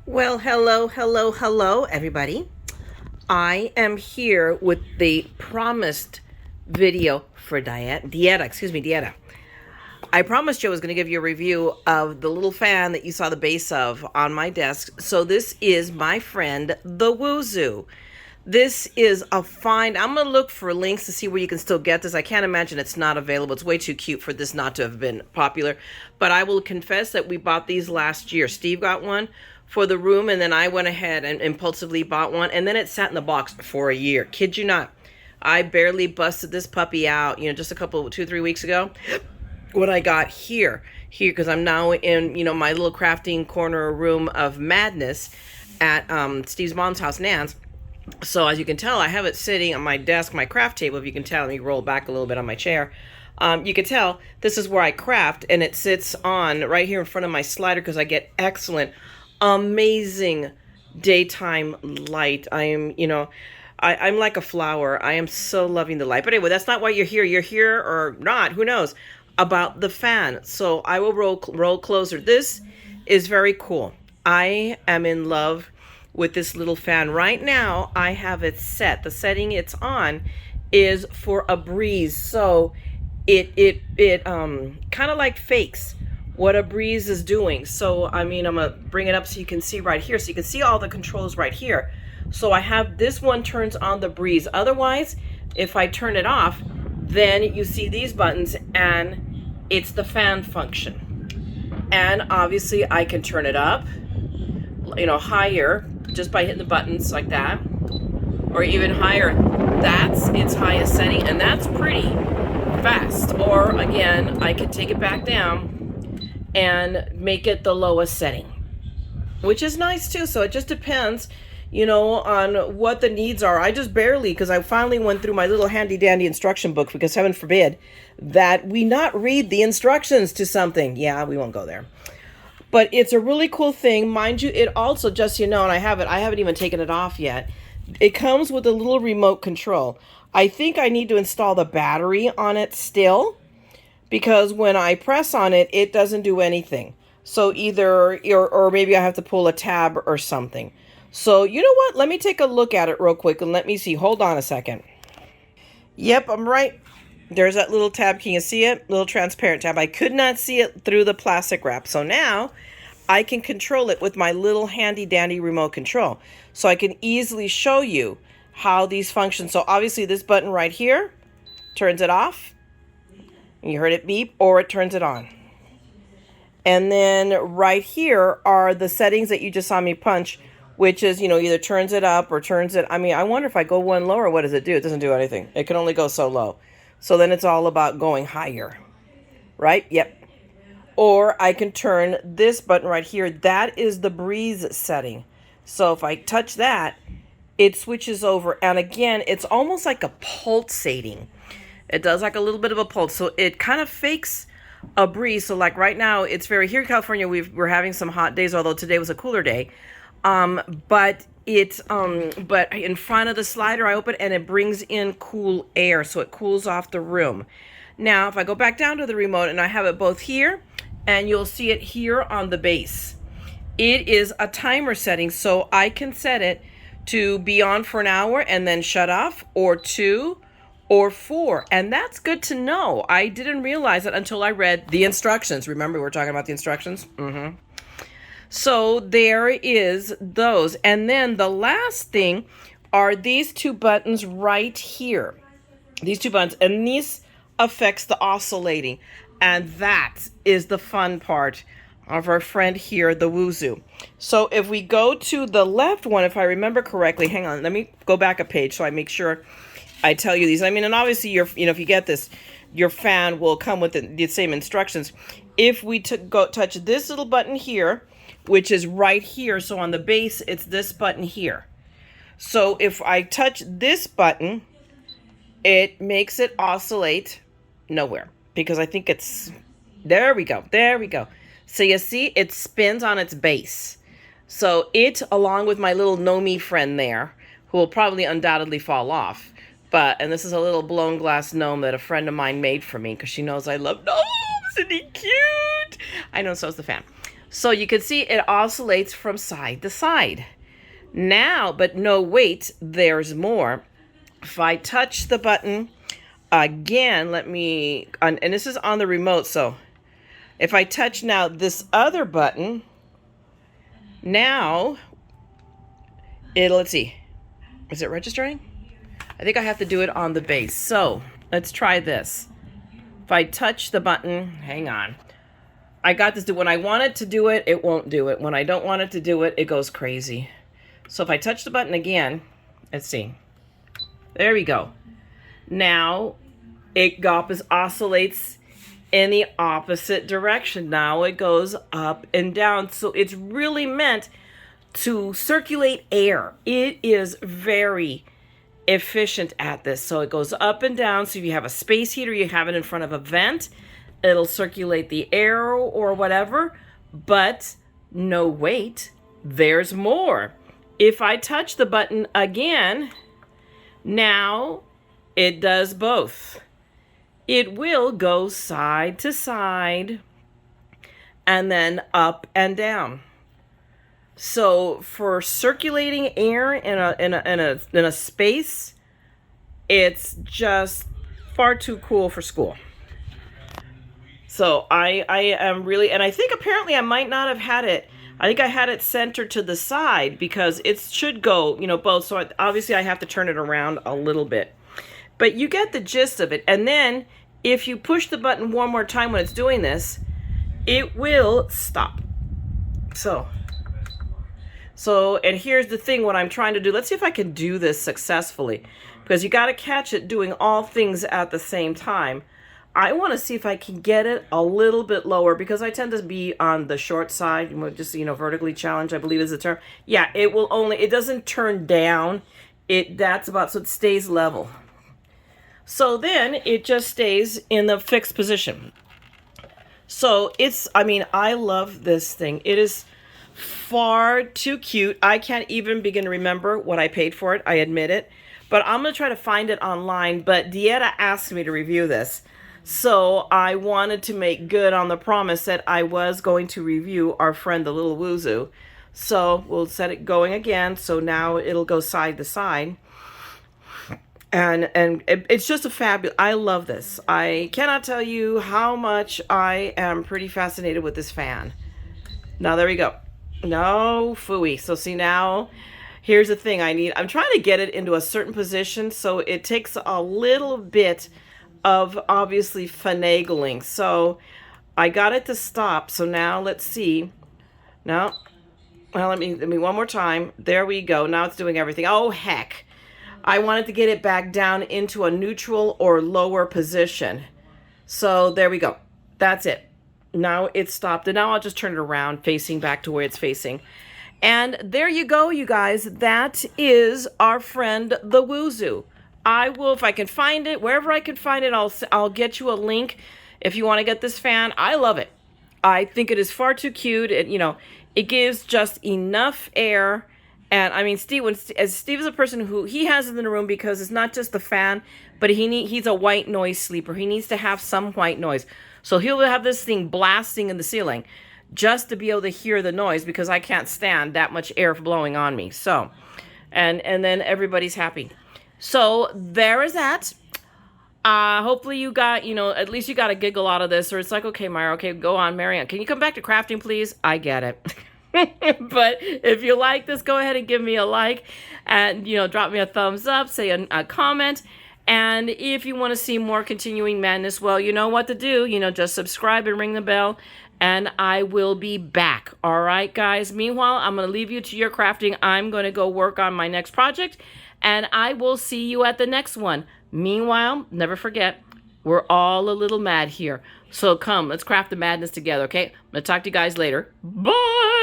Well, hello, everybody. I am here with the promised video for Dieta. I promised you I was going to give you a review of the little fan that you saw the base of on my desk. So this is my friend, the Woozoo. This is a find. I'm going to look for links to see where you can still get this. I can't imagine it's not available. It's way too cute for this not to have been popular. But I will confess that we bought these last year. Steve got one for the room, and then I went ahead and impulsively bought one. And then it sat in the box for a year. Kid you not. I barely busted this puppy out, just a couple, 2, 3 weeks ago. What I got here, because I'm now in, my little crafting corner room of madness at Steve's mom's house, Nan's. So as you can tell, I have it sitting on my desk, my craft table. If you can tell, let me roll back a little bit on my chair. You can tell this is where I craft, and it sits on right here in front of my slider because I get excellent, amazing daytime light. I'm like a flower. I am so loving the light. But anyway, that's not why you're here. You're here or not, who knows, about the fan. So I will roll closer. This is very cool. I am in love with this little fan. Right now, I have it set. The setting it's on is for a breeze. So it kind of like fakes what a breeze is doing. So, I'm going to bring it up so you can see right here. So you can see all the controls right here. So I have this one turns on the breeze. Otherwise, if I turn it off, then you see these buttons and it's the fan function. And obviously I can turn it up, higher just by hitting the buttons like that, or even higher. That's its highest setting, and that's pretty fast. Or again, I could take it back down and make it the lowest setting, which is nice too. So it just depends, on what the needs are. I just barely, because I finally went through my little handy dandy instruction book, because heaven forbid that we not read the instructions to something. Yeah, we won't go there. But it's a really cool thing. Mind you, it also, just and I haven't even taken it off yet. It comes with a little remote control. I think I need to install the battery on it still, because when I press on it, it doesn't do anything. So either, or maybe I have to pull a tab or something. So you know what? Let me take a look at it real quick and let me see. Hold on a second. Yep, I'm right. There's that little tab. Can you see it? Little transparent tab. I could not see it through the plastic wrap. So now I can control it with my little handy dandy remote control. So I can easily show you how these function. So obviously this button right here turns it off. And you heard it beep, or it turns it on. And then right here are the settings that you just saw me punch, which is, either turns it up or turns it. I wonder if I go one lower, what does it do? It doesn't do anything. It can only go so low. So then it's all about going higher, right? Yep. Or I can turn this button right here. That is the breeze setting. So if I touch that, it switches over. And again, it's almost like a pulsating. It does like a little bit of a pulse. So it kind of fakes a breeze. So like right now, it's very, here in California, we're having some hot days, although today was a cooler day. But in front of the slider, I open and it brings in cool air. So it cools off the room. Now, if I go back down to the remote and I have it both here, and you'll see it here on the base, it is a timer setting. So I can set it to be on for an hour and then shut off, or 2 or 4. And that's good to know. I didn't realize it until I read the instructions. Remember, we were talking about the instructions? Mm-hmm. So there is those. And then the last thing are these two buttons right here. These two buttons. And these affects the oscillating. And that is the fun part of our friend here, the Woozoo. So if we go to the left one, if I remember correctly, hang on, let me go back a page so I make sure I tell you these. And obviously, if you get this, your fan will come with the same instructions. If we go touch this little button here, which is right here. So on the base, it's this button here. So if I touch this button, it makes it oscillate nowhere, because I think it's, there we go. So you see, it spins on its base. So it, along with my little Nomi friend there, who will probably undoubtedly fall off. And this is a little blown glass gnome that a friend of mine made for me, because she knows I love gnomes. Isn't he cute? I know, so is the fan. So you can see it oscillates from side to side. Now, but no, wait, there's more. If I touch the button again, and this is on the remote, so if I touch now this other button, now let's see, is it registering? I think I have to do it on the base. So let's try this. If I touch the button, hang on. I got this. When I want it to do it, it won't do it. When I don't want it to do it, it goes crazy. So if I touch the button again, let's see. There we go. Now it oscillates in the opposite direction. Now it goes up and down. So it's really meant to circulate air. It is very efficient at this. So it goes up and down. So if you have a space heater, you have it in front of a vent, it'll circulate the air or whatever. But no, wait, there's more. If I touch the button again, now it does both. It will go side to side and then up and down. So for circulating air in a space, it's just far too cool for school. So I am really, and I think apparently I might not have had it. I think I had it centered to the side because it should go, both. So obviously I have to turn it around a little bit. But you get the gist of it. And then if you push the button one more time when it's doing this, it will stop. So, and here's the thing, what I'm trying to do. Let's see if I can do this successfully. Because you got to catch it doing all things at the same time. I want to see if I can get it a little bit lower because I tend to be on the short side. Just, vertically challenged, I believe is the term. Yeah, it doesn't turn down. That's about, so it stays level. So then it just stays in the fixed position. So I love this thing. It is far too cute. I can't even begin to remember what I paid for it. I admit it. But I'm going to try to find it online. But Dieta asked me to review this. So I wanted to make good on the promise that I was going to review our friend, the little Woozoo. So we'll set it going again. So now it'll go side to side. And it's just a fabulous, I love this. I cannot tell you how much I am pretty fascinated with this fan. Now there we go. No phooey. So see now, here's the thing I'm trying to get it into a certain position. So it takes a little bit of obviously finagling. So I got it to stop. So now let's see. Now, well, let me one more time. There we go. Now it's doing everything. Oh, heck. I wanted to get it back down into a neutral or lower position. So there we go. That's it. Now it's stopped. And now I'll just turn it around, facing back to where it's facing. And there you go, you guys. That is our friend, the Woozoo. I will, if I can find it, wherever I can find it, I'll get you a link if you want to get this fan. I love it. I think it is far too cute. It gives just enough air. And Steve, as Steve is a person who he has it in the room because it's not just the fan, but he's a white noise sleeper. He needs to have some white noise. So he'll have this thing blasting in the ceiling just to be able to hear the noise because I can't stand that much air blowing on me. So, and then everybody's happy. So there is that. Hopefully you got, at least you got a giggle out of this, or it's like, okay, Mayra, okay, go on, Marianne. Can you come back to crafting, please? I get it. But if you like this, go ahead and give me a like and, drop me a thumbs up, say a comment. And if you want to see more continuing madness, well, you know what to do. Just subscribe and ring the bell and I will be back. All right, guys. Meanwhile, I'm going to leave you to your crafting. I'm going to go work on my next project and I will see you at the next one. Meanwhile, never forget, we're all a little mad here. So come, let's craft the madness together, okay? I'm going to talk to you guys later. Bye!